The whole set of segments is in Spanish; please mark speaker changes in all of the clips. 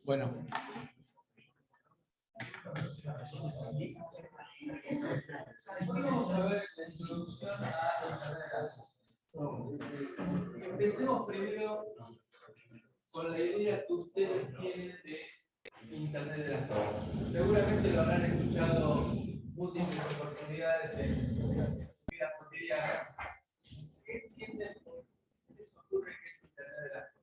Speaker 1: Bueno. Vamos a ver la introducción a Internet de las Cosas. Empecemos primero con la idea que ustedes tienen de Internet de las Cosas. Seguramente lo habrán escuchado múltiples oportunidades en su vida cotidiana. ¿Qué entienden? ¿Se les ocurre que es Internet de las Cosas?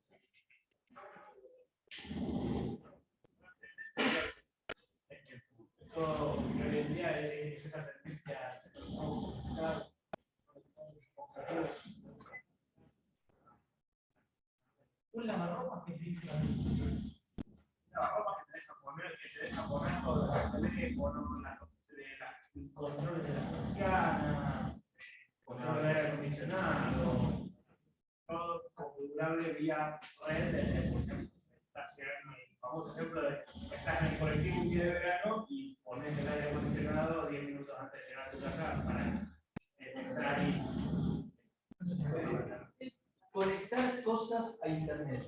Speaker 2: Hoy en día es esa tendencia un lavarropas que dice lavarropas que te deja poner todo el teléfono, el control de las persianas, control de aire acondicionado, todo configurable vía red. Por ejemplo, está llegando el famoso ejemplo de estás en el colectivo un día de verano y pones el aire acondicionado 10 minutos antes de llegar a tu casa para entrar y
Speaker 1: es conectar cosas a Internet.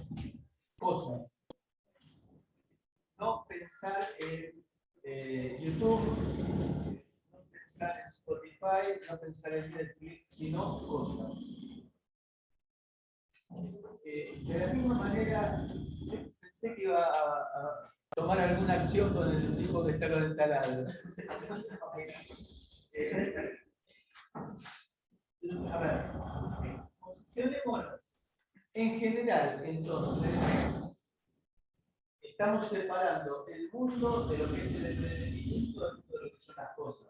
Speaker 1: Cosas. No pensar en YouTube, no pensar en Spotify, no pensar en Netflix, sino cosas. De la misma manera, pensé que iba a tomar alguna acción con el tipo que está con el taladro. A ver, posicionémonos. En general, entonces, estamos separando el mundo de lo que es el entretenimiento del mundo de lo que son las cosas.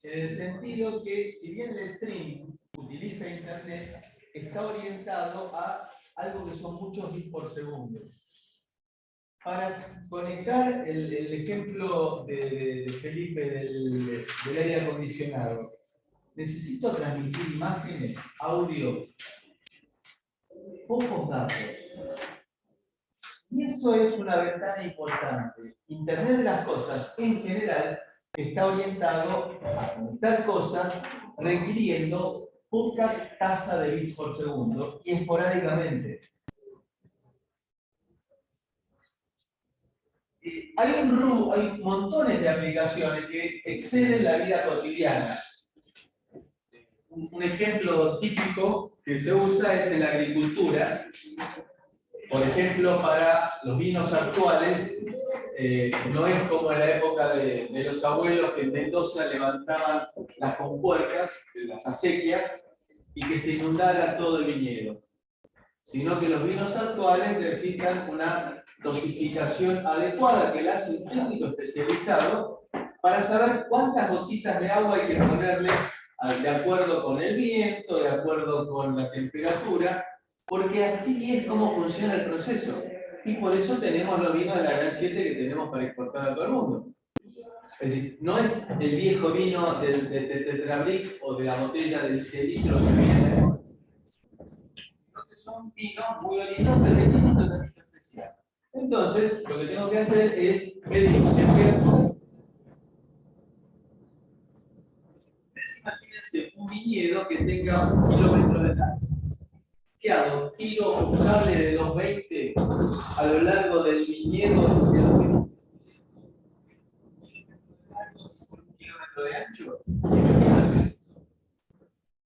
Speaker 1: En el sentido que, si bien el streaming utiliza Internet, está orientado a algo que son muchos bits por segundo. Para conectar el ejemplo de Felipe del aire acondicionado, necesito transmitir imágenes, audio, pocos datos. Y eso es una ventana importante. Internet de las cosas, en general, está orientado a conectar cosas requiriendo poca tasa de bits por segundo y esporádicamente. Hay montones de aplicaciones que exceden la vida cotidiana. Un ejemplo típico que se usa es en la agricultura. Por ejemplo, para los vinos actuales, no es como en la época de los abuelos que en Mendoza levantaban las compuertas, las acequias, y que se inundara todo el viñedo. Sino que los vinos actuales necesitan una dosificación adecuada que le hace un técnico especializado para saber cuántas gotitas de agua hay que ponerle de acuerdo con el viento, de acuerdo con la temperatura, porque así es como funciona el proceso. Y por eso tenemos los vinos de la Gran 7 que tenemos para exportar a todo el mundo. Es decir, no es el viejo vino del Tetrabric o de la botella del litro que viene, son vinos muy orientados que requieren un tratamiento especial. Entonces, lo que tengo que hacer es medir temperatura. Imagínense un viñedo que tenga 1 kilómetro de largo. ¿Qué hago? Tiro un cable de 220 a lo largo del viñedo de 2 por 1 kilómetro de ancho.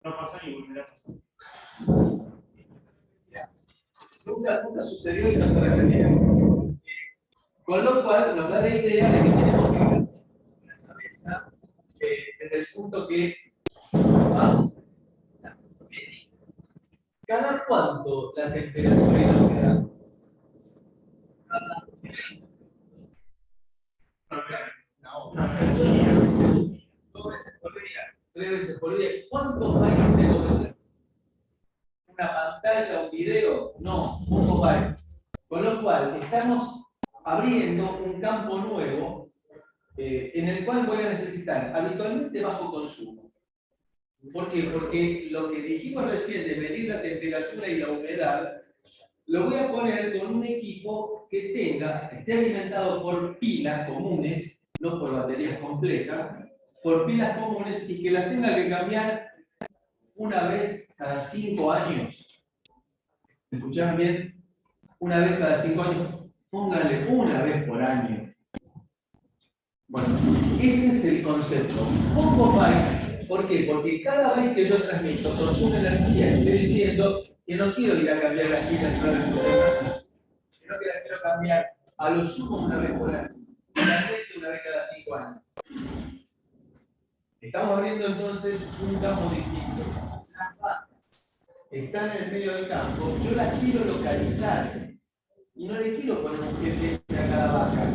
Speaker 2: no pasa ni volverá a pasar.
Speaker 1: Nunca sucedió y no se repetía. Con lo cual nos da la idea de que tenemos que ver la cabeza desde el punto que vamos a medir cada cuánto la temperatura y la humedad. Cada 2 veces por día, 3 veces por día. ¿Cuántos bytes tengo que tener? ¿Una pantalla, un video? No, pocos bytes. Con lo cual, estamos abriendo un campo nuevo en el cual voy a necesitar habitualmente bajo consumo. ¿Por qué? Porque lo que dijimos recién de medir la temperatura y la humedad, lo voy a poner con un equipo que esté alimentado por pilas comunes, no por baterías completas, por pilas comunes y que las tenga que cambiar una vez cada 5 años. ¿Me escucharon bien? una vez cada 5 años, póngale una vez por año. Bueno, ese es el concepto. Poco más. ¿Por qué? Porque cada vez que yo transmito, consumo energía. Estoy diciendo que no quiero ir a cambiar las pilas una vez por semana, sino que las quiero cambiar a lo sumo una vez por año. Realmente una vez cada 5 años. Estamos abriendo entonces un campo distinto. Las vacas están en el medio del campo, yo las quiero localizar. Y no le quiero poner un GPS a cada vaca,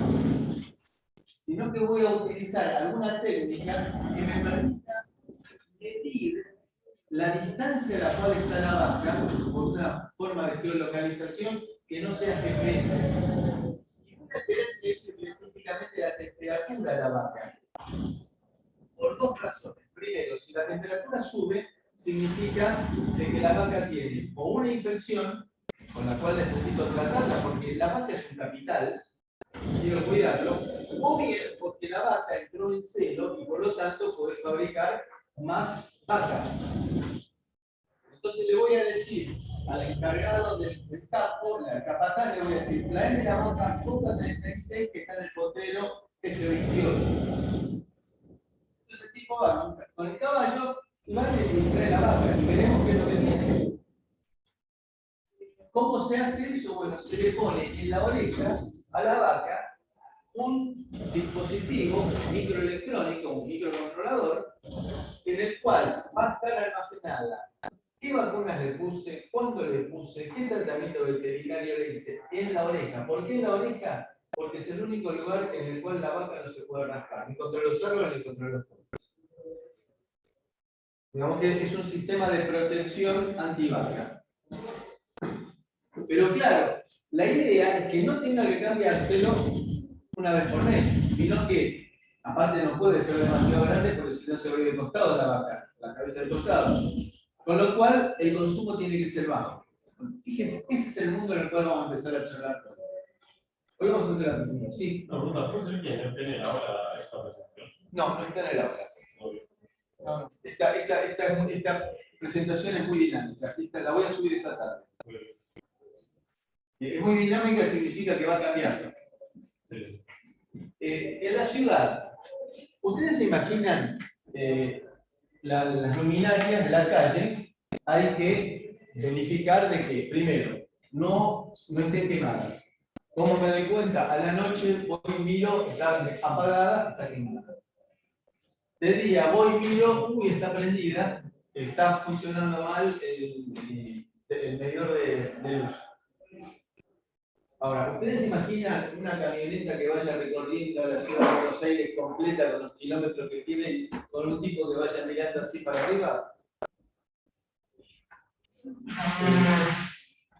Speaker 1: sino que voy a utilizar alguna técnica que me permita medir la distancia a la cual está la vaca por una forma de geolocalización que no sea GPS. Y una técnica es típicamente la temperatura de la vaca. Por dos razones. Primero, si la temperatura sube, significa de que la vaca tiene o una infección, con la cual necesito tratarla, porque la vaca es un capital, quiero cuidarlo, o bien porque la vaca entró en celo y por lo tanto puede fabricar más vacas. Entonces le voy a decir al encargado del campo, al capataz, le voy a decir, traeme la vaca J36 que está en el potrero F28. Entonces el tipo va con el caballo y va y trae la vaca y veremos qué es lo que tiene. ¿Cómo se hace eso? Bueno, se le pone en la oreja a la vaca un dispositivo microelectrónico, un microcontrolador, en el cual va a estar almacenada qué vacunas le puse, cuándo le puse, qué tratamiento veterinario le hice en la oreja. ¿Por qué en la oreja? Porque es el único lugar en el cual la vaca no se puede rascar, ni contra los árboles ni contra los pobres. Digamos que es un sistema de protección antivaca. Pero claro, la idea es que no tenga que cambiárselo una vez por mes, sino que, aparte no puede ser demasiado grande porque si no se ve de costado la vaca, la cabeza de costado. Con lo cual, el consumo tiene que ser bajo. Fíjense, ese es el mundo en el cual vamos a empezar a charlar. Hoy vamos a hacer la presentación. Sí.
Speaker 3: No, no sé quién no tiene ahora esta presentación.
Speaker 1: No, no está en el aula. No, esta presentación es muy dinámica. La voy a subir esta tarde. Es muy dinámica, significa que va cambiando.
Speaker 3: Sí.
Speaker 1: En la ciudad, ¿ustedes se imaginan las luminarias de la calle? Hay que verificar de que, primero, no estén quemadas. ¿Cómo me doy cuenta? A la noche voy y miro, está apagada, está quemada. De día voy y miro, uy, está prendida, está funcionando mal el medidor de luz. Ahora, ¿ustedes imaginan una camioneta que vaya recorriendo la ciudad de Buenos Aires completa con los kilómetros que tiene, con un tipo que vaya mirando así para arriba?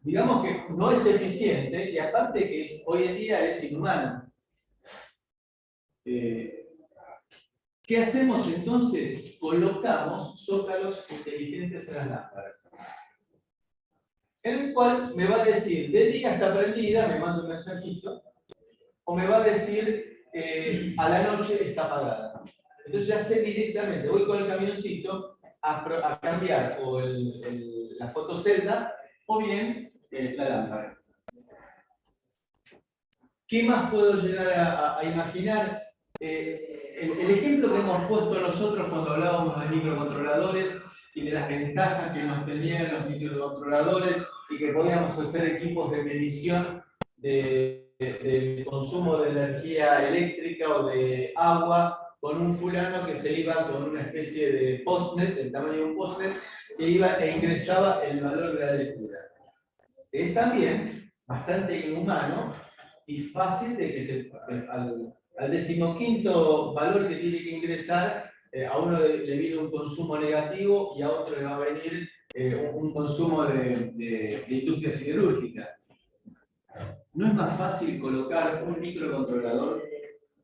Speaker 1: Digamos que no es eficiente y aparte que hoy en día es inhumano. ¿Qué hacemos entonces? Colocamos zócalos inteligentes en las lámparas. En el cual me va a decir, de día está prendida, me manda un mensajito, o me va a decir, a la noche está apagada. Entonces ya sé directamente, voy con el camioncito a cambiar o la fotocelda o bien la lámpara. ¿Qué más puedo llegar a imaginar? El ejemplo que hemos puesto nosotros cuando hablábamos de microcontroladores y de las ventajas que nos tenían los microcontroladores y que podíamos hacer equipos de medición del consumo de energía eléctrica o de agua con un fulano que se iba con una especie de postnet, del tamaño de un postnet, que iba e ingresaba el valor de la lectura. Es también bastante inhumano y fácil de que al 15º valor que tiene que ingresar, a uno le viene un consumo negativo y a otro le va a venir un consumo de industria siderúrgica. ¿No es más fácil colocar un microcontrolador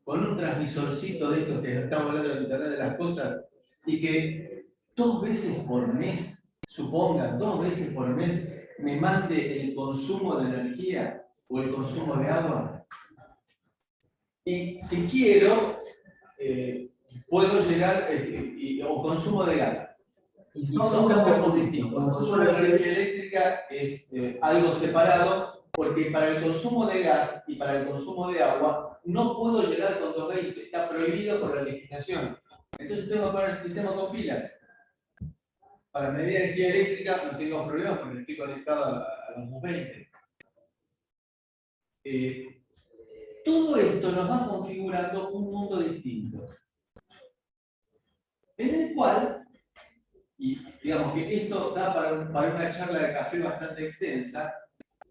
Speaker 1: con un transmisorcito de estos que estamos hablando de Internet de las cosas y que 2 veces por mes, supongan, 2 veces por mes, me mande el consumo de energía o el consumo de agua? Y si quiero, puedo llegar, o consumo de gas. Y son campos distintos. El consumo de energía eléctrica es algo separado, Porque para el consumo de gas y para el consumo de agua no puedo llegar con 220, está prohibido por la legislación. Entonces tengo que poner el sistema con pilas. Para medir energía eléctrica no tengo problemas porque estoy conectado a los 220. Todo esto nos va configurando un mundo distinto, en el cual, y digamos que esto da para una charla de café bastante extensa,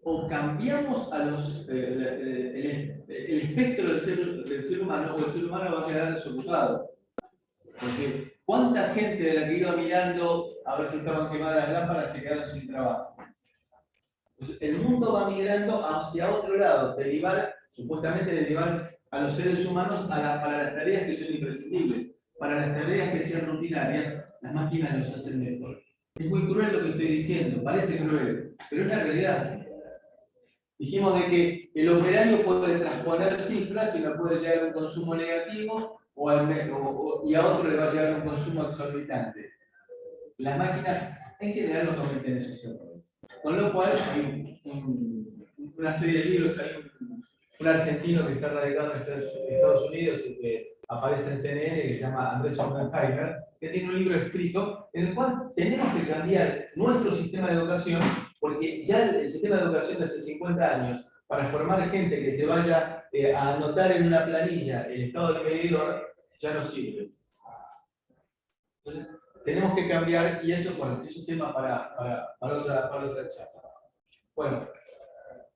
Speaker 1: o cambiamos a el espectro del ser humano, o el ser humano va a quedar desocupado. Porque ¿cuánta gente de la que iba mirando a ver si estaban quemadas las lámparas se quedaron sin trabajo? Entonces, el mundo va migrando hacia otro lado, supuestamente derivar a los seres humanos para las tareas que son imprescindibles. Para las tareas que sean rutinarias, las máquinas los hacen mejor. Es muy cruel lo que estoy diciendo, parece cruel, pero es la realidad. Dijimos de que el operario puede transponer cifras y no puede llegar a un consumo negativo y a otro le va a llegar a un consumo exorbitante. Las máquinas en general no cometen esos errores. Con lo cual hay una serie de libros, hay un argentino que está radicado en Estados Unidos y que aparece en CNN, que se llama Andrés Oppenheimer, que tiene un libro escrito en el cual tenemos que cambiar nuestro sistema de educación, porque ya el sistema de educación de hace 50 años, para formar gente que se vaya a anotar en una planilla el estado del medidor, ya no sirve. Entonces, tenemos que cambiar, y eso, bueno, es un tema para otra charla. Bueno,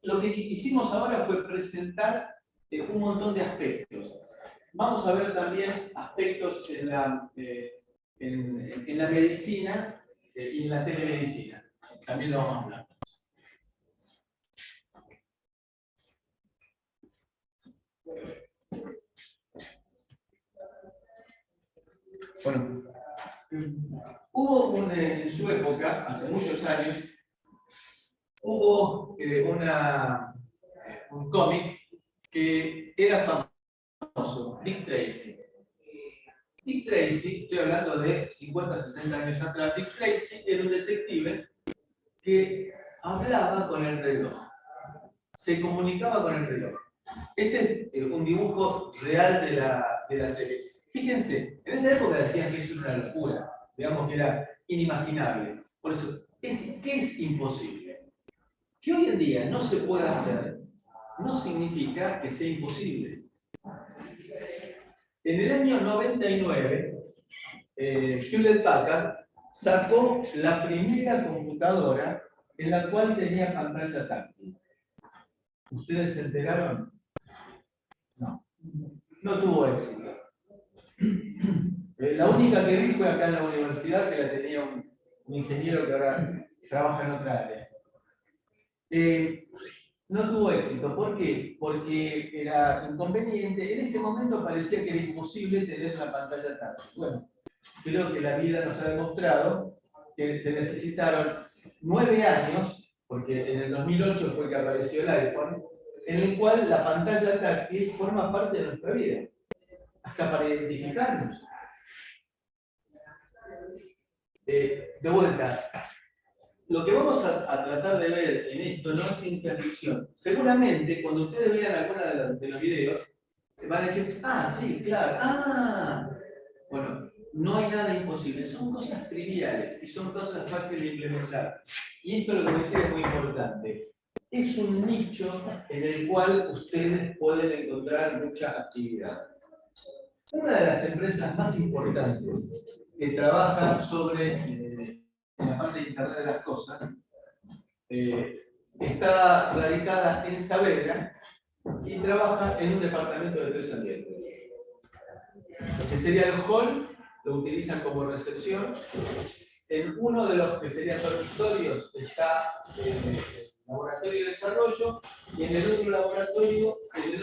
Speaker 1: lo que hicimos ahora fue presentar un montón de aspectos. Vamos a ver también aspectos en la medicina y en la telemedicina. También lo vamos a hablar. Bueno, hubo en su época, hace muchos años, hubo un cómic que era famoso, Dick Tracy. Dick Tracy, estoy hablando de 50, 60 años atrás, Dick Tracy era un detective que hablaba con el reloj, se comunicaba con el reloj. Este es un dibujo real de la serie. Fíjense, en esa época decían que eso era una locura, digamos que era inimaginable. Por eso, ¿qué es imposible? Que hoy en día no se pueda hacer, no significa que sea imposible. En el año 99, Hewlett Packard sacó la primera computadora en la cual tenía pantalla táctil. ¿Ustedes se enteraron? No. No tuvo éxito. La única que vi fue acá en la universidad, que la tenía un ingeniero que ahora trabaja en otra área. No tuvo éxito. ¿Por qué? Porque era inconveniente. En ese momento parecía que era imposible tener una pantalla táctil. Bueno, creo que la vida nos ha demostrado que se necesitaron 9 años, porque en el 2008 fue que apareció el iPhone, en el cual la pantalla táctil forma parte de nuestra vida, hasta para identificarnos. De vuelta, lo que vamos a tratar de ver en esto no es ciencia ficción. Seguramente, cuando ustedes vean alguno de los videos, van a decir, ah, sí, claro, bueno, no hay nada imposible, son cosas triviales y son cosas fáciles de implementar. Y esto lo que decía es muy importante. Es un nicho en el cual ustedes pueden encontrar mucha actividad. Una de las empresas más importantes que trabaja en la parte de Internet de las Cosas está radicada en Saavedra y trabaja en un departamento de 3 ambientes. Lo que sería el hall lo utilizan como recepción. En uno de los que serían dormitorios está el laboratorio de desarrollo y en el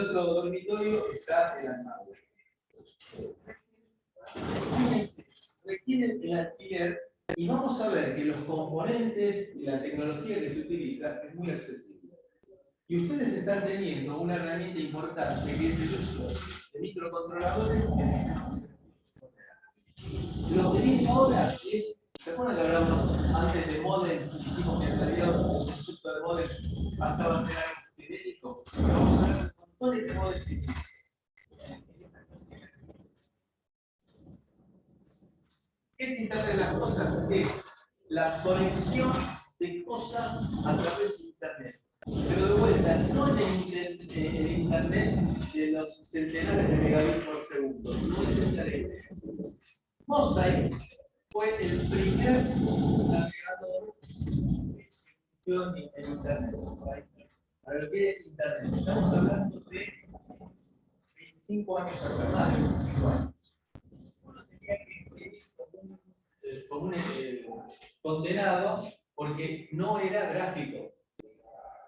Speaker 1: otro dormitorio está el armario. Requieren el alquiler y vamos a ver que los componentes y la tecnología que se utiliza es muy accesible. Y ustedes están teniendo una herramienta importante que es el uso de microcontroladores. Lo que viene ahora es, ¿se acuerdan que hablamos antes de modems? Dijimos que en realidad el concepto de modems pasaba a ser algo decir. ¿Qué es Internet de las cosas? Es la conexión de cosas a través de Internet. Pero de vuelta, no en el Internet de los centenares de megabits por segundo. No es esa la idea. Mosaic fue el primer navegador en Internet. Para lo que es Internet, estamos hablando de 25 años atrás, más de 25 años. Uno tenía que escribir como un condenado porque no era gráfico.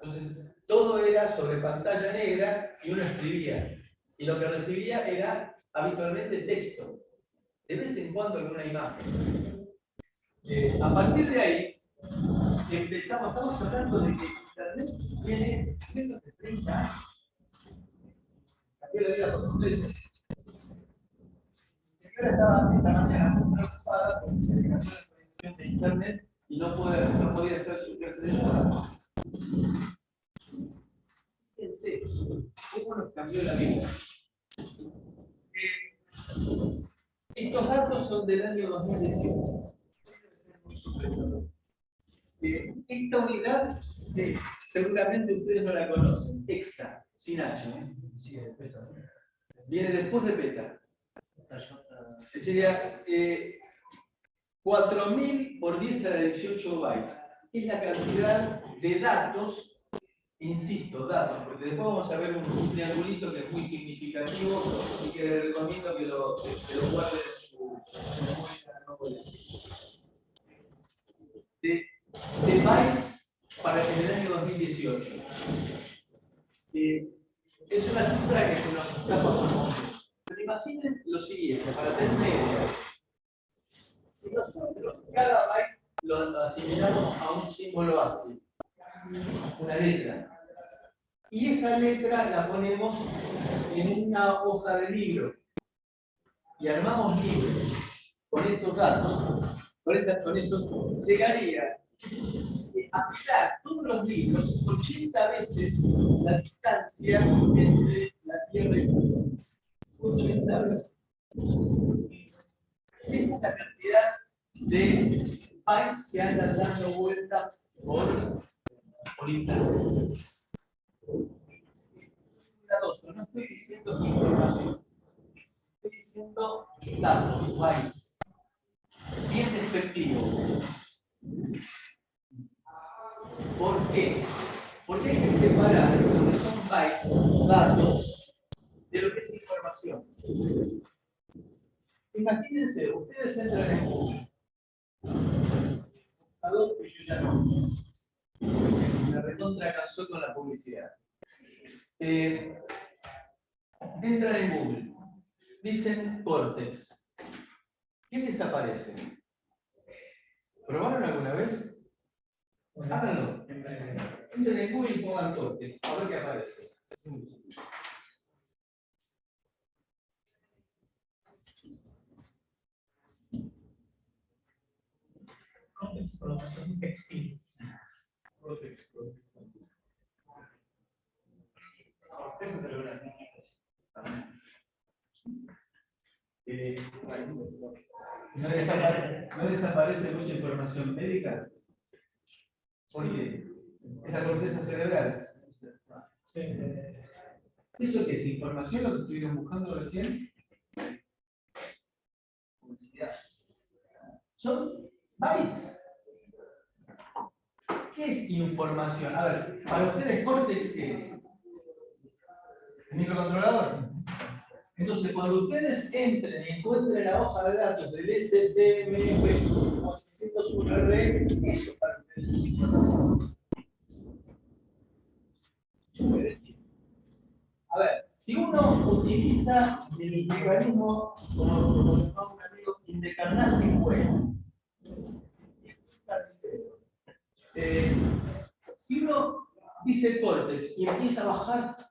Speaker 1: Entonces, todo era sobre pantalla negra y uno escribía. Y lo que recibía era habitualmente texto. De vez en cuando alguna imagen. A partir de ahí, estamos hablando de que Internet tiene menos de 30 años. Cambió la vida por completo. La señora estaba esta mañana muy preocupada porque se le cayó la conexión de Internet y no podía hacer su clase de yoga. Fíjense, cómo nos cambió la vida. Estos datos son del año 2018. Esta unidad, seguramente ustedes no la conocen, EXA, sin H. Viene después de PETA. Sería 4000 por 10 a la 18 bytes. Es la cantidad de datos, insisto, datos, porque después vamos a ver un triangulito que es muy significativo y que les recomiendo que lo guarden en su memoria. De bytes para el año 2018. Es una cifra que se nos escapa por momento. Pero imaginen lo siguiente, para tener una idea. Si nosotros cada byte lo asimilamos a un símbolo ASCII, una letra, y esa letra la ponemos en una hoja de libro y armamos libros con esos datos, con eso llegaría a mirar todos los libros 80 veces la distancia entre la Tierra y el mundo. 80 veces. Esa es la cantidad de bytes que andan dando vuelta por Internet. No estoy diciendo información, estoy diciendo datos, bytes. Bien despectivo. ¿Por qué? Porque hay que separar lo que son bytes, datos, de lo que es información. Imagínense, ustedes entran en Google. Algo que yo ya no. Me recontra cansó con la publicidad. Entran en Google. Dicen Cortex. ¿Qué les aparece? ¿Probaron alguna vez? Háganlo. Entren en Google y pongan Cortex. A ver qué aparece.
Speaker 2: Cortex, producción textil.
Speaker 1: Cortex.
Speaker 2: Corteza cerebral.
Speaker 1: ¿No desaparece mucha información médica? ¿Por qué? Es la corteza cerebral. ¿Eso qué es? ¿Información lo que estuvieron buscando recién? Son bytes. ¿Qué es información? A ver, para ustedes, Cortex, ¿qué es? ¿El microcontrolador? Entonces, cuando ustedes entren y encuentren la hoja de datos del STMF 401R, eso para ustedes es información. A ver, si uno utiliza el mecanismo, como lo llamaba un amigo, indecarnase fuera, si uno dice Cortex y empieza a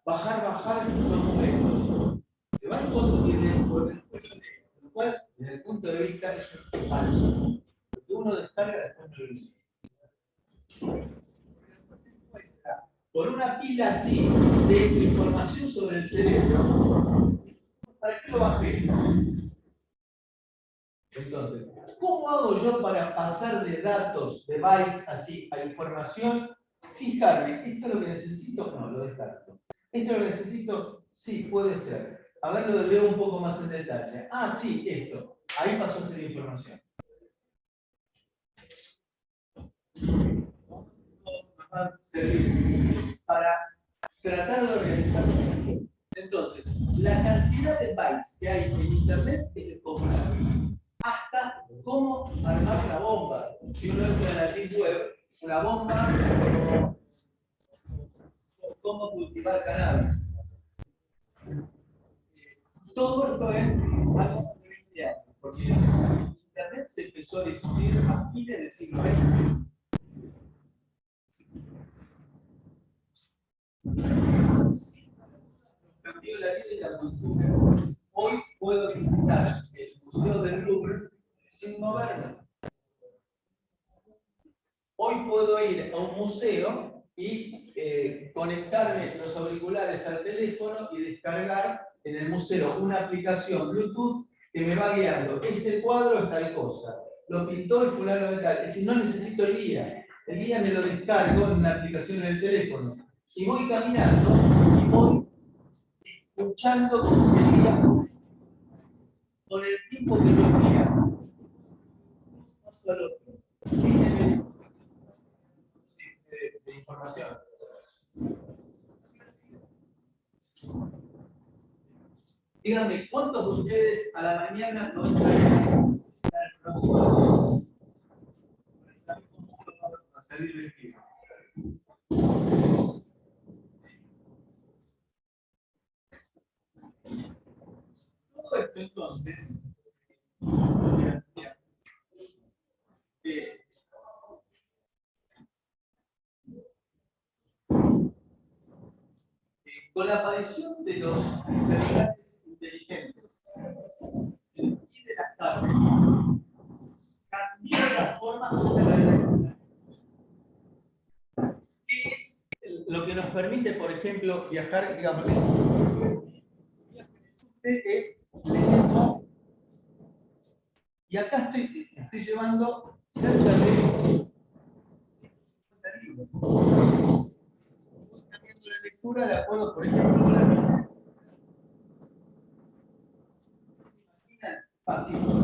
Speaker 1: bajar los números, se va en contra lo cual, desde el punto de vista, es falso. Lo que uno descarga después no lo lee. con una pila así de información sobre el cerebro, ¿para qué lo bajé? Entonces, ¿cómo hago yo para pasar de datos, de bytes así, a información? Fijarme, ¿esto es lo que necesito? No, lo descarto. ¿Esto es lo que necesito? Sí, puede ser. A ver, lo leo un poco más en detalle. Ah, sí, esto. Ahí pasó a ser información. Va a servir para tratar de organizar. Entonces, la cantidad de bytes que hay en Internet es descomunal. Hasta cómo armar una bomba. Si uno entra en la Deep Web, una bomba o cómo cultivar cannabis. Todo esto es algo de 20 años, porque Internet se empezó a difundir a fines del siglo XX. Cambió la vida y la cultura. Hoy puedo visitar el Museo del Louvre sin moverme. Hoy puedo ir a un museo y conectarme los auriculares al teléfono y descargar en el museo una aplicación Bluetooth que me va guiando. Este cuadro es tal cosa. Lo pintó el fulano de tal. Es decir, no necesito el guía. El guía me lo descargo en una aplicación en el teléfono. Y voy caminando y voy escuchando cómo sería con el tiempo que yo quiera. Paso al otro. De información. Díganme, ¿cuántos de ustedes a la mañana no están a salir vestido? Todo esto entonces, con la aparición de los celulares inteligentes y de las tablets, cambió la forma de la vida. ¿Qué es lo que nos permite, por ejemplo, viajar, digamos, es leyendo, y acá estoy llevando cerca de 150 libros. Estoy cambiando la lectura de acuerdo, por ejemplo, con la misa. Fácil, bueno,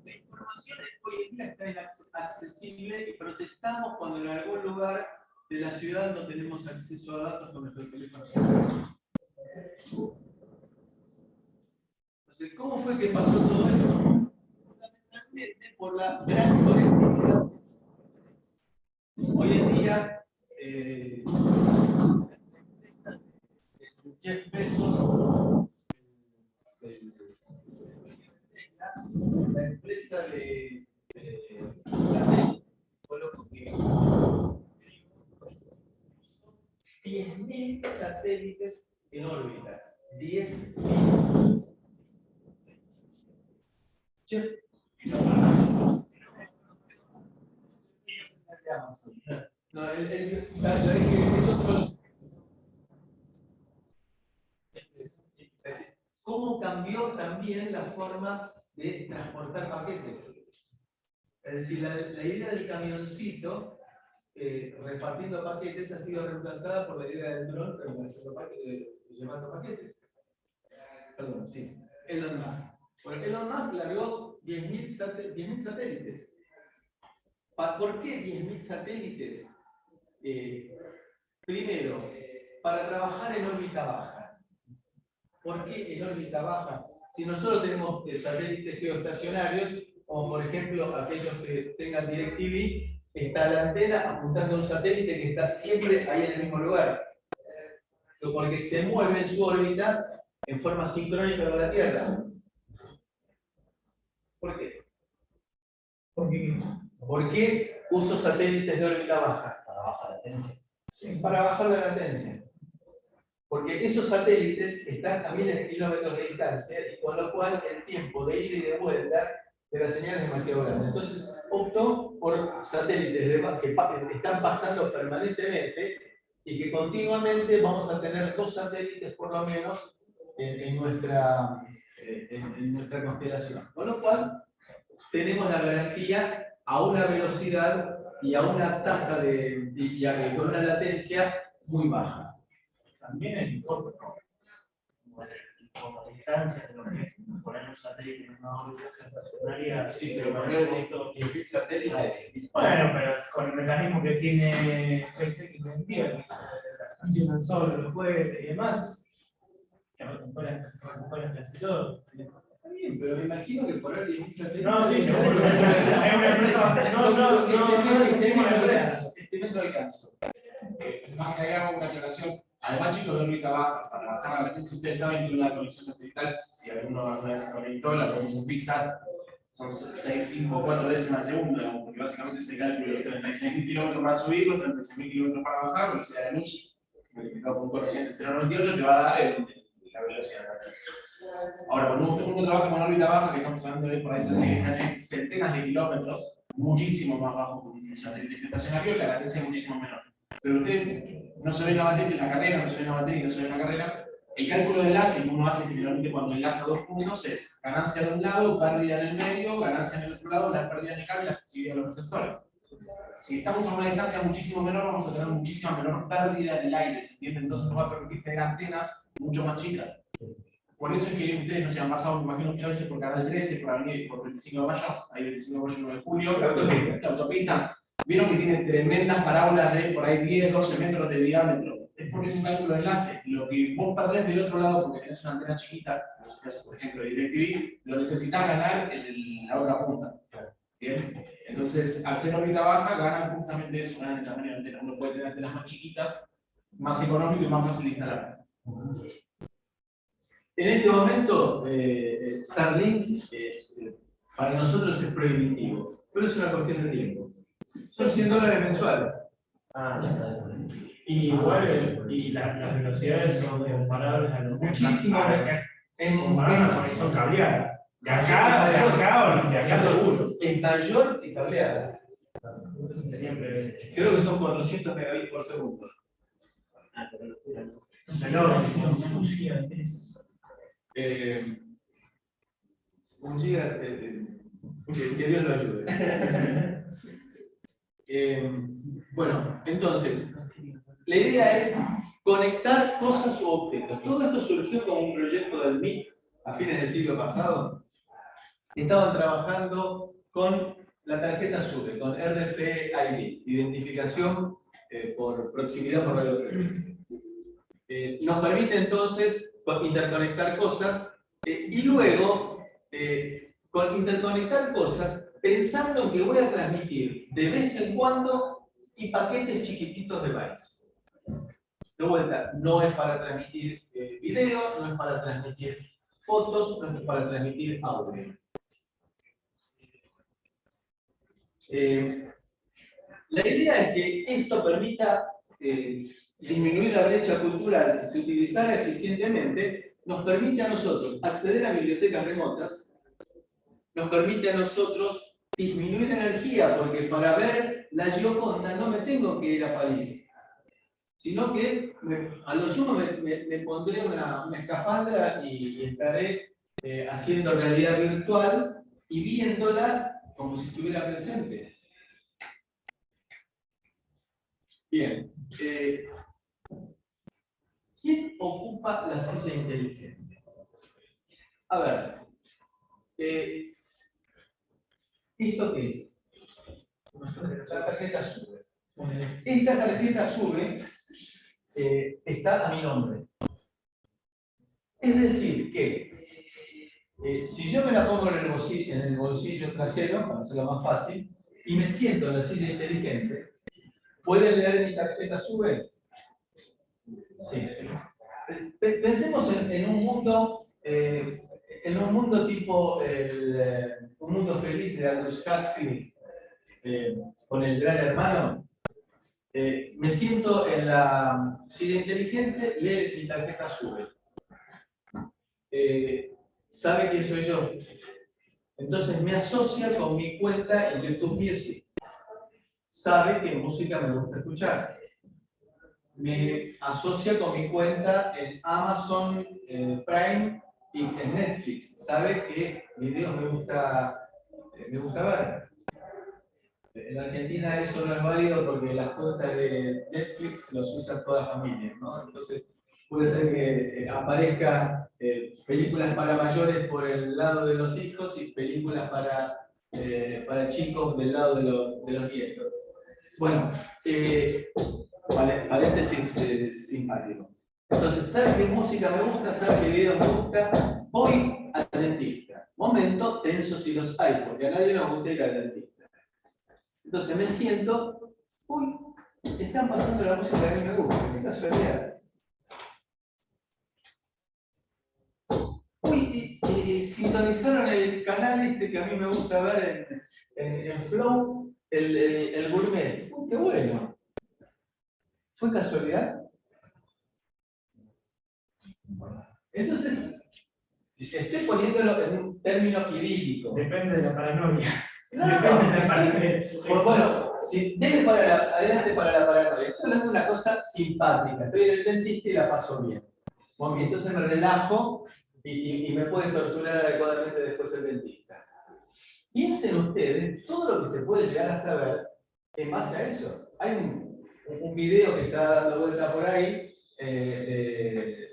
Speaker 1: la información hoy en día está accesible y protestamos cuando en algún lugar de la ciudad no tenemos acceso a datos con nuestro teléfono celular. Entonces, ¿cómo fue que pasó todo esto? Fundamentalmente por la gran conectividad. Hoy en día, la empresa de Jeff Bezos, la empresa de satélite, coloco que 10.000 satélites en órbita. 10.000. Jeff, no, es otro. Es decir, ¿cómo cambió también la forma de transportar paquetes? Es decir, la idea del camioncito repartiendo paquetes ha sido reemplazada por la idea del dron llevando paquetes. Perdón, sí. Elon Musk. Bueno, Elon Musk largó 10.000 satélites. ¿Por qué 10.000 satélites? Primero, para trabajar en órbita baja. ¿Por qué en órbita baja? Si nosotros tenemos satélites geoestacionarios, como por ejemplo aquellos que tengan DirecTV, está la antena apuntando a un satélite que está siempre ahí en el mismo lugar. Porque se mueve en su órbita en forma sincrónica con la Tierra. ¿Por qué? ¿Por qué uso satélites de órbita baja?
Speaker 4: Para bajar la latencia.
Speaker 1: Sí, para bajar la latencia. Porque esos satélites están a miles de kilómetros de distancia y con lo cual el tiempo de ida y de vuelta de la señal es demasiado grande. Entonces optó por satélites que están pasando permanentemente y que continuamente vamos a tener 2 satélites por lo menos en nuestra constelación. Con lo cual tenemos la garantía a una velocidad y a una tasa con una latencia muy baja.
Speaker 2: También el importe, ¿no? Como distancia de lo que es poner un satélite en una órbita estacionaria.
Speaker 1: Sí, pero poner el satélite.
Speaker 2: Bueno, pero con el mecanismo que tiene SpaceX hoy en día, que es haciendo el sol, los jueves y demás, que recuperan casi todo.
Speaker 1: Está bien, pero me imagino que poner 10.000 satélites.
Speaker 2: No, sí, seguro. Es una empresa bastante.
Speaker 1: No alcanzo.
Speaker 4: Más allá hago una aclaración. Además, chicos, de órbita baja, para bajar la latencia, ustedes saben que una conexión satelital, si alguno alguna vez se conectó, la conexión PISA son 6, 5, 4 décimas de segundo, digamos, porque básicamente se calcula los 36.000 kilómetros para subir, los 36.000 kilómetros para bajar, velocidad de luz, multiplicado por un coeficiente 0,98, te va a dar la velocidad de la latencia. Ahora, cuando uno trabaja con órbita baja, que estamos hablando de por ahí satélites que están en centenas de kilómetros, muchísimo más bajo que un satélite estacionario, la latencia es muchísimo menor. Pero ustedes no se ven la batería en la carrera, no se ven la batería, no se ven la carrera. El cálculo de enlace que uno hace generalmente cuando enlaza 2 puntos es ganancia de un lado, pérdida en el medio, ganancia en el otro lado, la pérdida en el cable y la sensibilidad de los receptores. Si estamos a una distancia muchísimo menor, vamos a tener muchísima menor pérdida en el aire, ¿se entiende? Entonces nos va a permitir tener antenas mucho más chicas. Por eso es que ustedes no se han pasado, me imagino, muchas veces por Canal 13, por 25 de mayo, hay 25 de mayo y 9 de julio, la autopista. Vieron que tiene tremendas parábolas de por ahí 10, 12 metros de diámetro. Es porque es un cálculo de enlace. Lo que vos perdés del otro lado porque tenés una antena chiquita, en este caso, por ejemplo, de DirecTV, lo necesitas ganar en la otra punta. ¿Bien? Entonces, al ser órbita baja, ganan justamente eso, ganan el tamaño de antena. Uno puede tener antenas más chiquitas, más económico y más fácil de instalar.
Speaker 1: En este momento, Starlink para nosotros es prohibitivo, pero es una cuestión de tiempo. Son $100 mensuales.
Speaker 2: Y igual, y las velocidades son comparables a los
Speaker 1: Muchísimo.
Speaker 2: son cableadas. De acá seguro.
Speaker 1: Es mayor y cableada.
Speaker 2: Siempre.
Speaker 1: Creo que son 400 megabits por segundo. Un giga, que Dios lo ayude. Bueno, entonces, la idea es conectar cosas o objetos. Todo esto surgió como un proyecto del MIT a fines del siglo pasado. Estaban trabajando con la tarjeta SUBE, con RFID, identificación por proximidad por radiofrecuencia. Nos permite entonces interconectar cosas y luego, con interconectar cosas, pensando que voy a transmitir de vez en cuando y paquetes chiquititos de bytes. De vuelta, no es para transmitir video, no es para transmitir fotos, no es para transmitir audio. La idea es que esto permita disminuir la brecha cultural. Si se utilizara eficientemente, nos permite a nosotros acceder a bibliotecas remotas, nos permite a nosotros disminuir energía, porque para ver la Gioconda no me tengo que ir a París, sino que a lo sumo me pondré una escafandra y estaré haciendo realidad virtual y viéndola como si estuviera presente. Bien. ¿Quién ocupa la silla inteligente? A ver. ¿Esto qué es? La tarjeta SUBE. Esta tarjeta SUBE está a mi nombre. Es decir, que si yo me la pongo en el bolsillo trasero, para hacerlo más fácil, y me siento en la silla inteligente, ¿puede leer mi tarjeta SUBE? Sí. Pensemos en un mundo tipo un mundo feliz de Aldous Huxley con el Gran Hermano. Me siento en la silla inteligente, lee mi tarjeta SUBE. ¿Sabe quién soy yo? Entonces me asocia con mi cuenta en YouTube Music. Sabe qué música me gusta escuchar. Me asocia con mi cuenta en Amazon Prime y en Netflix. Sabe qué videos me gusta ver. En Argentina eso no es válido porque las cuentas de Netflix los usan toda la familia, ¿no? Entonces puede ser que aparezcan películas para mayores por el lado de los hijos y películas para chicos del lado de los nietos. Bueno, paréntesis simpático. Entonces, ¿sabe qué música me gusta? ¿Sabe qué videos me gusta? Voy al dentista. Momento tenso si los hay, porque a nadie nos gusta ir al dentista. Entonces me siento, uy, están pasando la música que a mí me gusta, qué casualidad. Uy, sintonizaron el canal este que a mí me gusta ver en Flow, el Gourmet. Uy, qué bueno. ¿Fue casualidad? Entonces, estoy poniéndolo en un término idílico.
Speaker 2: Depende de la paranoia.
Speaker 1: No,
Speaker 2: Depende de la paranoia.
Speaker 1: bueno, si dele adelante para la paranoia. Estoy hablando de una cosa simpática. Estoy en el dentista y la paso bien. Bueno, y entonces me relajo y me puede torturar adecuadamente después el dentista. Piensen ustedes todo lo que se puede llegar a saber en base a eso. Hay un video que está dando vuelta por ahí de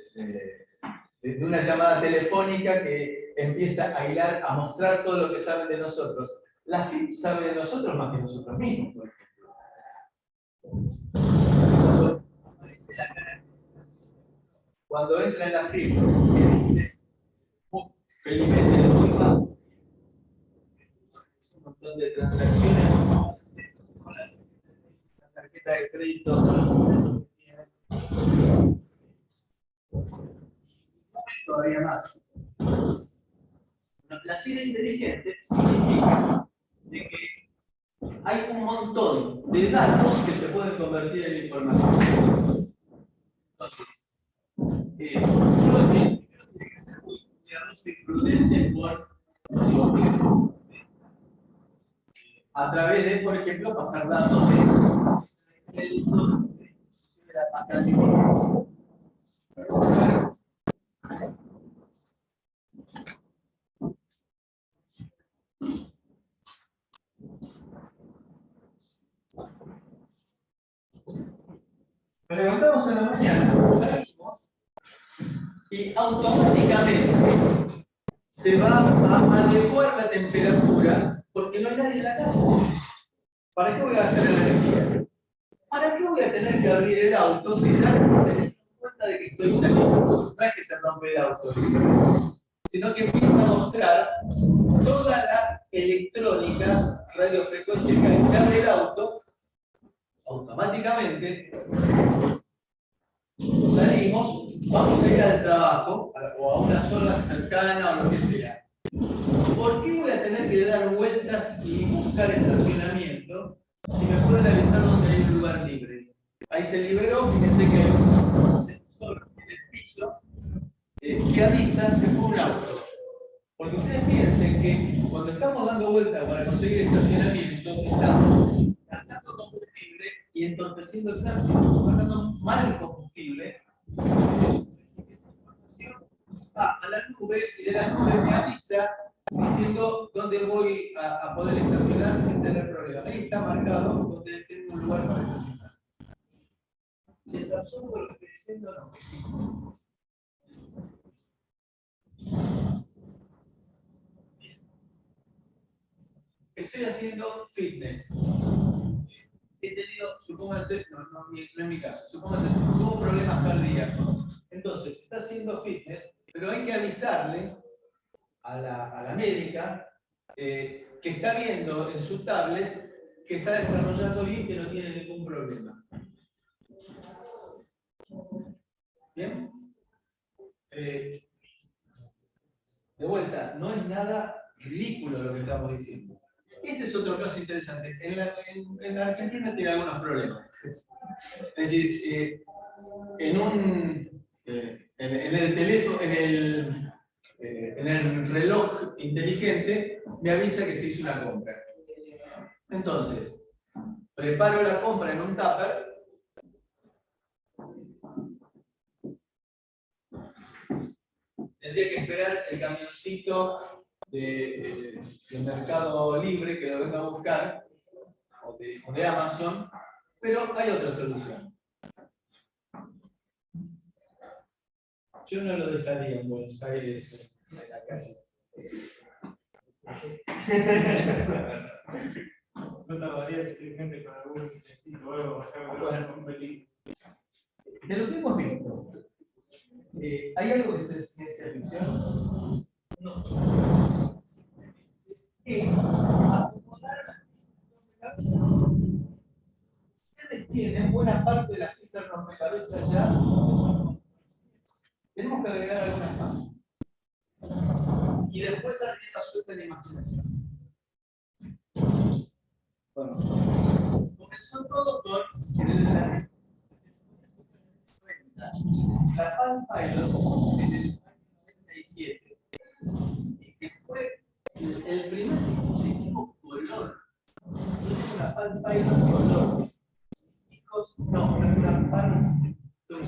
Speaker 1: una llamada telefónica que empieza a hilar, a mostrar todo lo que saben de nosotros. La FIP sabe de nosotros más que nosotros mismos, por ejemplo. Cuando entra en la FIP, que dice, felizmente de muy bajo, es un montón de transacciones con la tarjeta de crédito, todos los ingresos que tienen. Todavía más. La cifra inteligente significa de que hay un montón de datos que se pueden convertir en información. Entonces, uno tiene que ser muy cuidadoso y prudente a través de, por ejemplo, pasar datos de crédito de la pantalla difícil. Vamos a ver. Nos levantamos en la mañana, salimos y automáticamente se va a adecuar la temperatura porque no hay nadie en la casa. ¿Para qué voy a gastar la energía? ¿Para qué voy a tener que abrir el auto si ya se da cuenta de que estoy saliendo? No es que se rompe el auto, sino que empieza a mostrar toda la electrónica, radiofrecuencia que se abre el auto, automáticamente salimos, vamos a ir al trabajo o a una zona cercana o lo que sea. ¿Por qué voy a tener que dar vueltas y buscar estacionamiento si me pueden avisar dónde hay un lugar libre? Ahí se liberó, fíjense que hay un sensor en el piso que avisa si fue un auto. Porque ustedes piensen que cuando estamos dando vueltas para conseguir estacionamiento, estamos gastando combustible y entorpeciendo el tránsito, gastando mal el combustible. Esa información va a la nube y de la nube me avisa diciendo dónde voy a poder estacionar sin tener problemas. Ahí está marcado donde tengo un lugar para estacionar. Si es absurdo lo que estoy diciendo, no, que sí. Estoy haciendo fitness. He tenido, supóngase, no es mi caso, supóngase, tuvo problemas cardíacos. Entonces, está haciendo fitness, pero hay que avisarle a la médica que está viendo en su tablet que está desarrollando bien, que no tiene ningún problema. ¿Bien? De vuelta, no es nada ridículo lo que estamos diciendo. Este es otro caso interesante. En la Argentina tiene algunos problemas. Es decir, en el teléfono, en el reloj inteligente, me avisa que se hizo una compra. Entonces, preparo la compra en un tupper. Tendría que esperar el camioncito de Mercado Libre que lo venga a buscar, o de Amazon, pero hay otra solución. Yo no lo dejaría en Buenos Aires en la calle.
Speaker 2: No tardaría simplemente con algún utensilio o algo, bajarme con películas.
Speaker 1: De lo que hemos visto, ¿hay algo que es ciencia ficción? No. Es acomodar las piezas de rompecabezas. Ustedes tienen buena parte de las piezas de rompecabezas ya. Tenemos que agregar algunas más. Y después darle la suerte de imaginación. Bueno, comenzó todo con la Palm Pilot en el año 97, que fue el primer dispositivo color. Yo tengo la Palm Pilot color. Mis hijos, no, la Palm Pilot,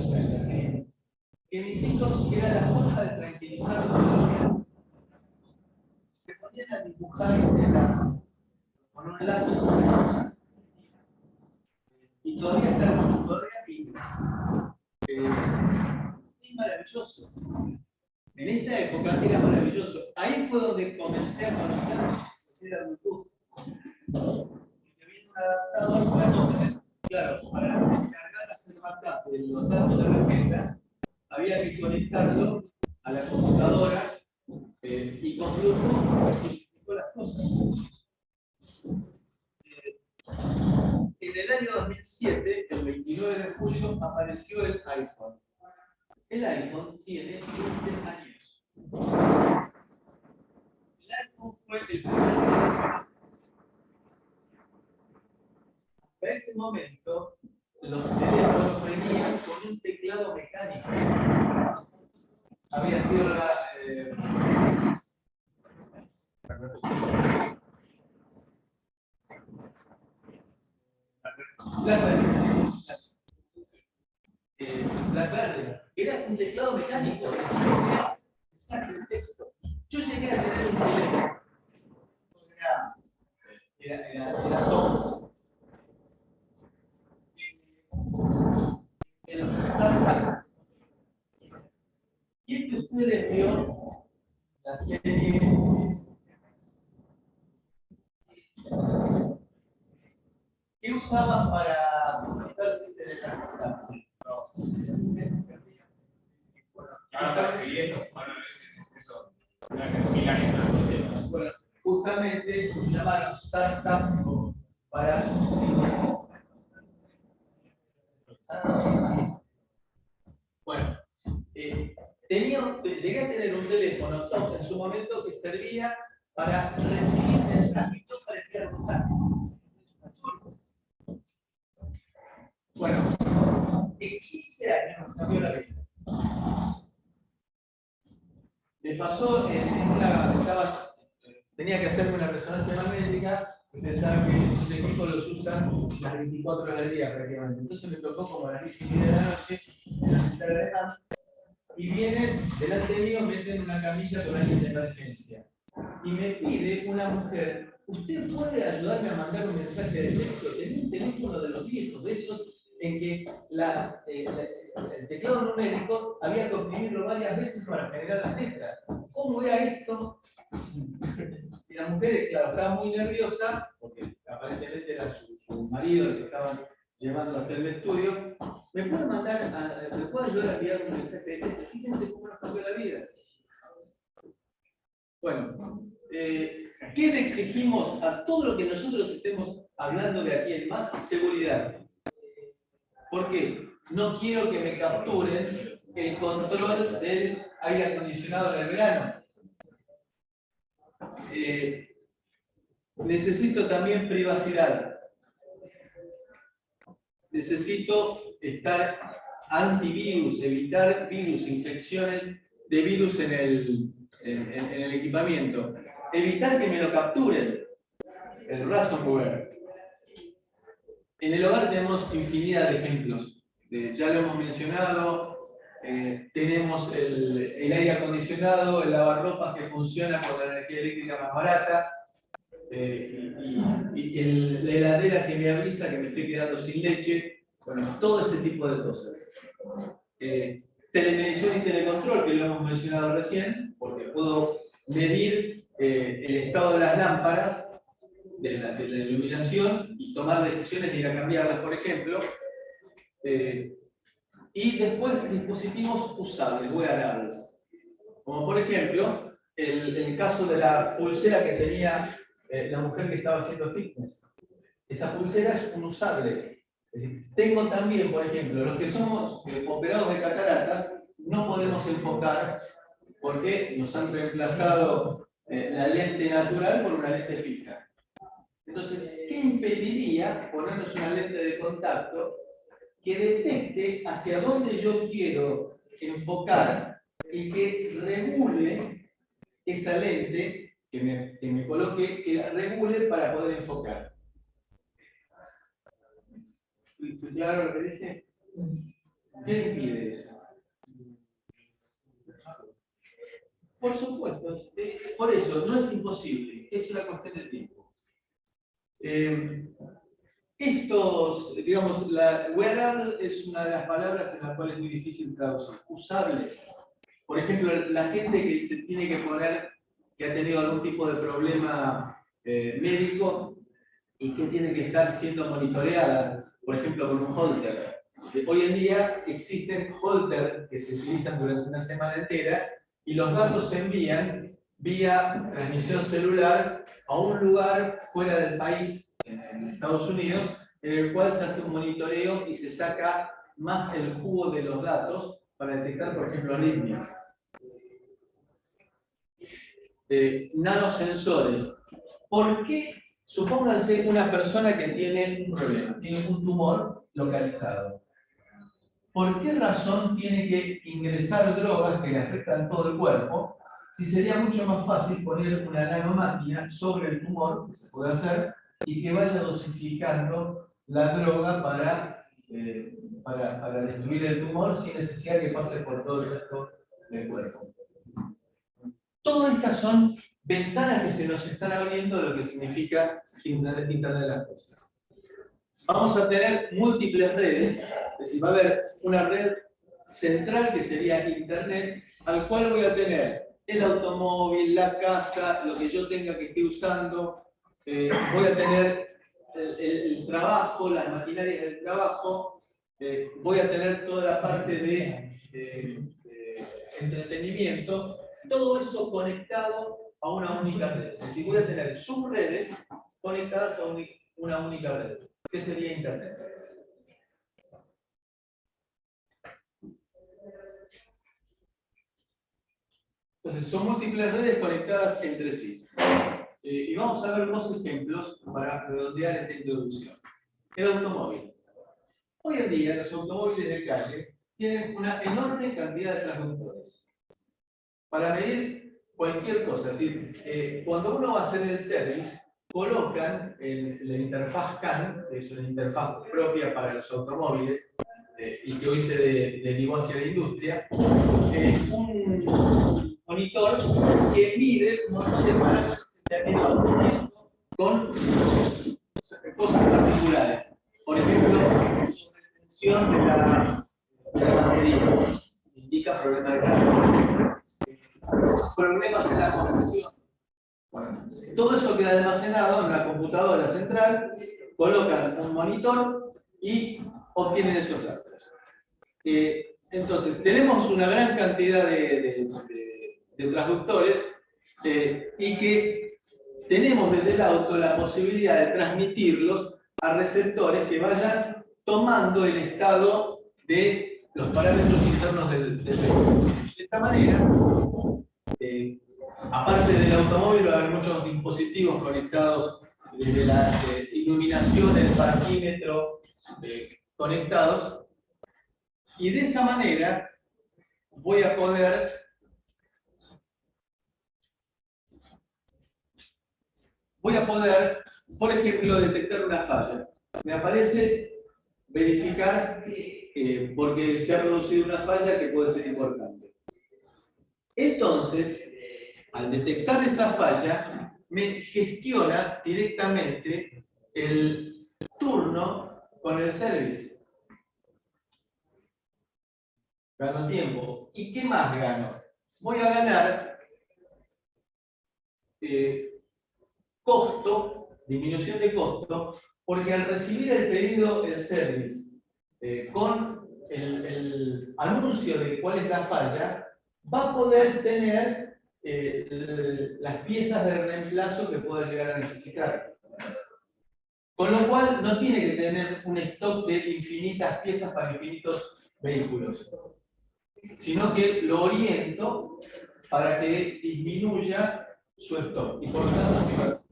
Speaker 1: que mis hijos era la forma de tranquilizarlos. Se ponían a dibujar con un lápiz y todavía vivo. Es maravilloso. En esta época era maravilloso. Ahí fue donde comencé a conocer a Bluetooth. Que viene un adaptador para no tener, claro, para descargar, hacer backup de los datos de la tarjeta, había que conectarlo a la computadora y con Bluetooth se simplificó las cosas. En el año 2007, el 29 de julio, apareció el iPhone. El iPhone tiene 15 años. El iPhone fue el primer teléfono. Hasta ese momento, los teléfonos venían con un teclado mecánico. Había sido BlackBerry, era un teclado mecánico, exacto, el texto. Yo llegué a tener un teléfono, era todo. El startup. ¿Quién de ustedes vio la serie? ¿Qué usaban para conectarse a internet? Bueno, justamente llamaron startup para bueno, llegué a tener un teléfono top en su momento que servía para recibir mensajes, no para enviar mensajes. Bueno, en 15 años nos cambió la vida. Me pasó, tenía que hacerme una resonancia magnética. Ustedes saben que esos equipos los usan las 24 horas del día prácticamente. Entonces me tocó como a las 10:30 de la noche en la central de Rams, y vienen delante mío, meten una camilla con alguien de emergencia. Y me pide una mujer, ¿usted puede ayudarme a mandar un mensaje de texto? Tenía un teléfono de los viejos, de esos en que el teclado numérico había que oprimirlo varias veces para generar las letras. ¿Cómo era esto? Y la mujer, claro, estaba muy nerviosa, porque aparentemente era su marido el que estaban llevando a hacer el estudio. ¿Me puede ayudar a enviar un mensaje de texto? Fíjense cómo nos cambió la vida. Bueno, ¿qué le exigimos a todo lo que nosotros estemos hablando de aquí en más? Seguridad. ¿Por qué? No quiero que me capturen el control del aire acondicionado en el verano. Necesito también privacidad. Necesito estar antivirus, evitar virus, infecciones de virus en el equipamiento. evitar que me lo capturen, el ransomware. En el hogar tenemos infinidad de ejemplos. Ya lo hemos mencionado, tenemos el aire acondicionado, el lavarropas que funciona con la energía eléctrica más barata, la heladera que me avisa que me estoy quedando sin leche. Bueno, todo ese tipo de cosas. Telemedición y telecontrol, que lo hemos mencionado recién, porque puedo medir el estado de las lámparas, de la iluminación, y tomar decisiones de ir a cambiarlas, por ejemplo. Y después dispositivos usables, wearables. Como por ejemplo, el caso de la pulsera que tenía la mujer que estaba haciendo fitness. Esa pulsera es un usable. Es decir, tengo también, por ejemplo, los que somos operados de cataratas, no podemos enfocar porque nos han reemplazado la lente natural por una lente fija. Entonces, ¿qué impediría ponernos una lente de contacto que detecte hacia dónde yo quiero enfocar y que regule esa lente que me coloque, que la regule para poder enfocar? ¿Fue claro lo que dije? ¿Qué impide eso? Por supuesto, por eso no es imposible, es una cuestión de tiempo. Digamos, wearable es una de las palabras en las cuales es muy difícil traducir. Usables. Por ejemplo, la gente que se tiene que poner, que ha tenido algún tipo de problema médico y que tiene que estar siendo monitoreada, por ejemplo, con un holter. Hoy en día existen holters que se utilizan durante una semana entera y los datos se envían vía transmisión celular a un lugar fuera del país, en Estados Unidos, en el cual se hace un monitoreo y se saca más el jugo de los datos para detectar, por ejemplo, arritmias. Nanosensores. ¿Por qué? Supónganse una persona que tiene un problema, tiene un tumor localizado. ¿Por qué razón tiene que ingresar drogas que le afectan todo el cuerpo? Si sería mucho más fácil poner una nanomáquina sobre el tumor, que se puede hacer, y que vaya dosificando la droga para destruir el tumor sin necesidad de que pase por todo el resto del cuerpo. Todas estas son ventanas que se nos están abriendo de lo que significa Internet de las cosas. Vamos a tener múltiples redes, es decir, va a haber una red central que sería Internet, al cual voy a tener el automóvil, la casa, lo que yo tenga que esté usando, voy a tener el trabajo, las maquinarias del trabajo, voy a tener toda la parte de entretenimiento, todo eso conectado a una única red. Es decir, voy a tener subredes conectadas a una única red. ¿Qué sería Internet? Entonces, son múltiples redes conectadas entre sí. Y vamos a ver dos ejemplos para redondear esta introducción. El automóvil. Hoy en día, los automóviles de calle tienen una enorme cantidad de transductores para medir cualquier cosa. Es decir, cuando uno va a hacer el service, colocan en la interfaz CAN, que es una interfaz propia para los automóviles, y que hoy se derivó hacia la industria, un monitor que mide un montón de parámetros que se han ido obteniendo con cosas particulares. Por ejemplo, sobretensión de la batería, indica problemas de carga. Problemas en la conducción. Bueno, todo eso queda almacenado en la computadora central, colocan un monitor y obtienen esos datos. Entonces, tenemos una gran cantidad de transductores y que tenemos desde el auto la posibilidad de transmitirlos a receptores que vayan tomando el estado de los parámetros internos del vehículo. De esta manera, aparte del automóvil, va a haber muchos dispositivos conectados desde la iluminación, el parquímetro, conectados. Y de esa manera voy a poder voy a poder, por ejemplo, detectar una falla. Me aparece verificar porque se ha producido una falla que puede ser importante. Entonces, al detectar esa falla, me gestiona directamente el turno con el servicio. Gano tiempo. ¿Y qué más gano? Voy a ganar costo, disminución de costo, porque al recibir el pedido, el service, con el anuncio de cuál es la falla, va a poder tener las piezas de reemplazo que pueda llegar a necesitar. Con lo cual no tiene que tener un stock de infinitas piezas para infinitos vehículos, sino que lo oriento para que disminuya su stock. Y por lo tanto,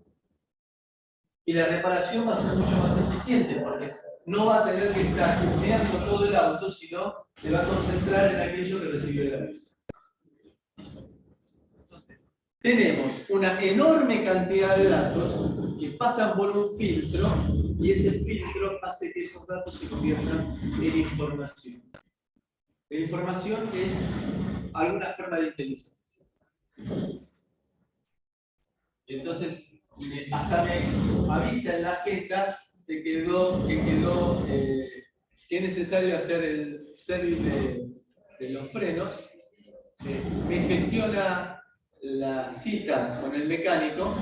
Speaker 1: y la reparación va a ser mucho más eficiente, porque no va a tener que estar mirando todo el auto, sino se va a concentrar en aquello que recibió el aviso. Entonces, tenemos una enorme cantidad de datos que pasan por un filtro, y ese filtro hace que esos datos se conviertan en información. La información es alguna forma de inteligencia. Entonces, hasta me avisa en la agenda que es necesario hacer el service de los frenos. Me gestiona la cita con el mecánico.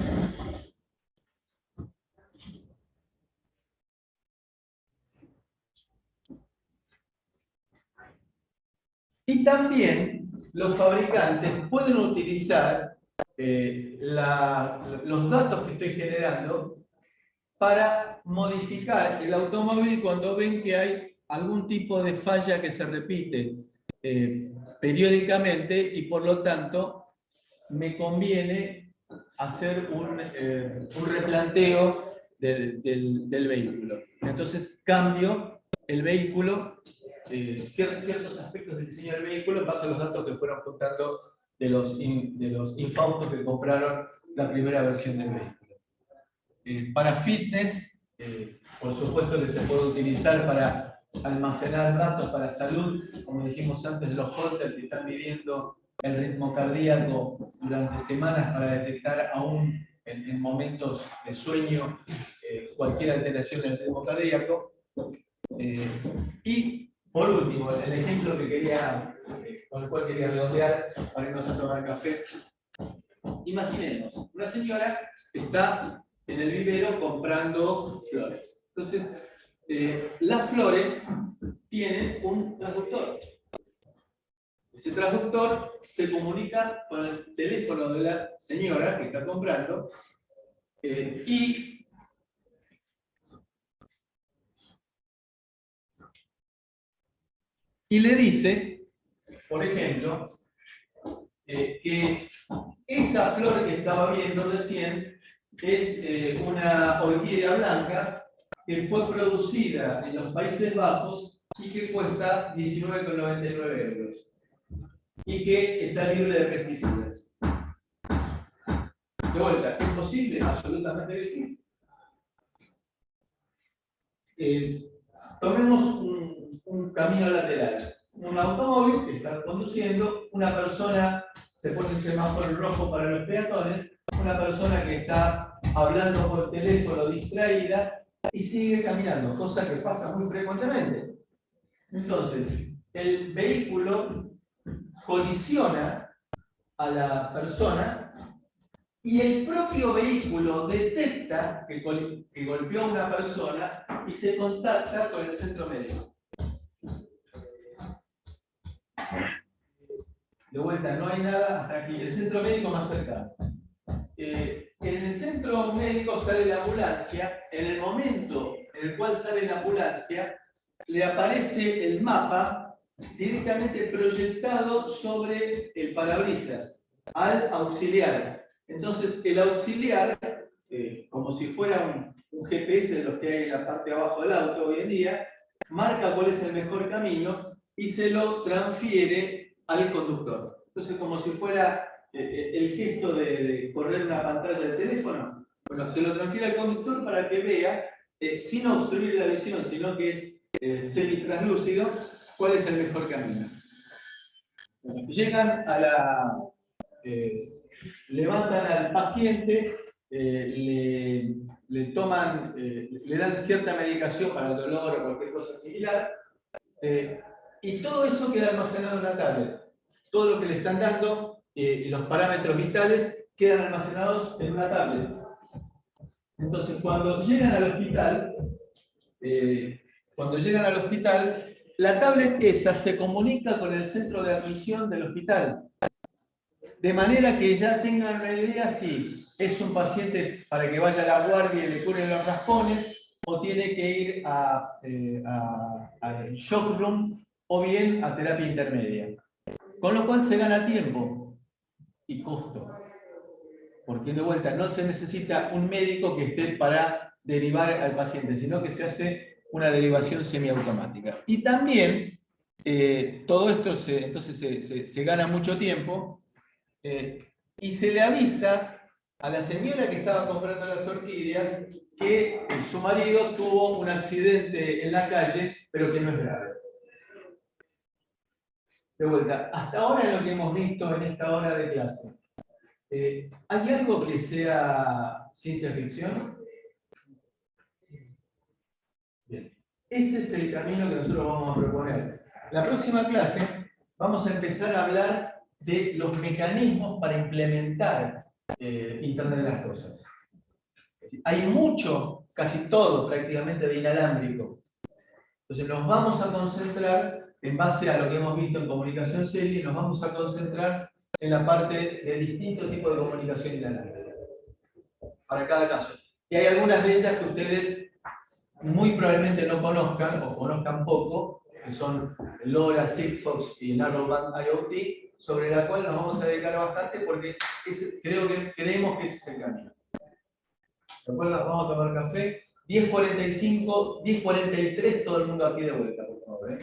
Speaker 1: Y también los fabricantes pueden utilizar los datos que estoy generando para modificar el automóvil cuando ven que hay algún tipo de falla que se repite periódicamente, y por lo tanto me conviene hacer un replanteo del vehículo. Entonces cambio el vehículo, ciertos aspectos del diseño del vehículo en base a los datos que fueron juntando de los infautos que compraron la primera versión del vehículo. Para fitness, por supuesto que se puede utilizar para almacenar datos para salud, como dijimos antes, los Holter que están midiendo el ritmo cardíaco durante semanas para detectar aún en momentos de sueño cualquier alteración del ritmo cardíaco. Y por último, el ejemplo con el cual quería redondear para irnos a tomar café. Imaginemos, una señora está en el vivero comprando flores. Entonces, las flores tienen un transductor. Ese transductor se comunica con el teléfono de la señora que está comprando y le dice, por ejemplo, que esa flor que estaba viendo recién es una orquídea blanca que fue producida en los Países Bajos y que cuesta 19,99 euros y que está libre de pesticidas. De vuelta, ¿es posible? Absolutamente que sí. Tomemos un camino lateral. Un automóvil que está conduciendo, una persona se pone un semáforo rojo para los peatones, una persona que está hablando por teléfono distraída y sigue caminando, cosa que pasa muy frecuentemente. Entonces, el vehículo colisiona a la persona y el propio vehículo detecta que golpeó a una persona y se contacta con el centro médico. De vuelta, no hay nada hasta aquí. El centro médico más cercano. En el centro médico sale la ambulancia. En el momento en el cual sale la ambulancia, le aparece el mapa directamente proyectado sobre el parabrisas al auxiliar. Entonces, el auxiliar, como si fuera un GPS de los que hay en la parte de abajo del auto hoy en día, marca cuál es el mejor camino y se lo transfiere al conductor. Entonces, como si fuera el gesto de correr una pantalla de teléfono, Bueno, se lo transfiere al conductor para que vea, sin obstruir la visión, sino que es semi-translúcido, cuál es el mejor camino. Bueno, llegan a la... levantan al paciente, le toman, le dan cierta medicación para el dolor o cualquier cosa similar, y todo eso queda almacenado en la tablet. Todo lo que le están dando y los parámetros vitales quedan almacenados en una tablet. Entonces, cuando llegan al hospital, la tablet esa se comunica con el centro de admisión del hospital. De manera que ya tengan una idea si es un paciente para que vaya a la guardia y le curen los raspones, o tiene que ir a shock room, o bien a terapia intermedia. Con lo cual se gana tiempo y costo. Porque de vuelta, no se necesita un médico que esté para derivar al paciente, sino que se hace una derivación semiautomática. Y también, todo esto entonces se gana mucho tiempo, y se le avisa a la señora que estaba comprando las orquídeas que su marido tuvo un accidente en la calle, pero que no es grave. De vuelta, hasta ahora en lo que hemos visto en esta hora de clase, ¿hay algo que sea ciencia ficción? Bien. Ese es el camino que nosotros vamos a proponer. La próxima clase vamos a empezar a hablar de los mecanismos para implementar Internet de las Cosas. Hay mucho, casi todo prácticamente de inalámbrico. Entonces nos vamos a concentrar, en base a lo que hemos visto en comunicación serie, nos vamos a concentrar en la parte de distintos tipos de comunicación inalámbrica, para cada caso. Y hay algunas de ellas que ustedes muy probablemente no conozcan, o conozcan poco, que son LoRa, Sigfox y Narrowband IoT, sobre la cual nos vamos a dedicar bastante porque creemos que ese es el camino. ¿De acuerdo? Vamos a tomar café. 10:45, 10:43, todo el mundo aquí de vuelta, por favor.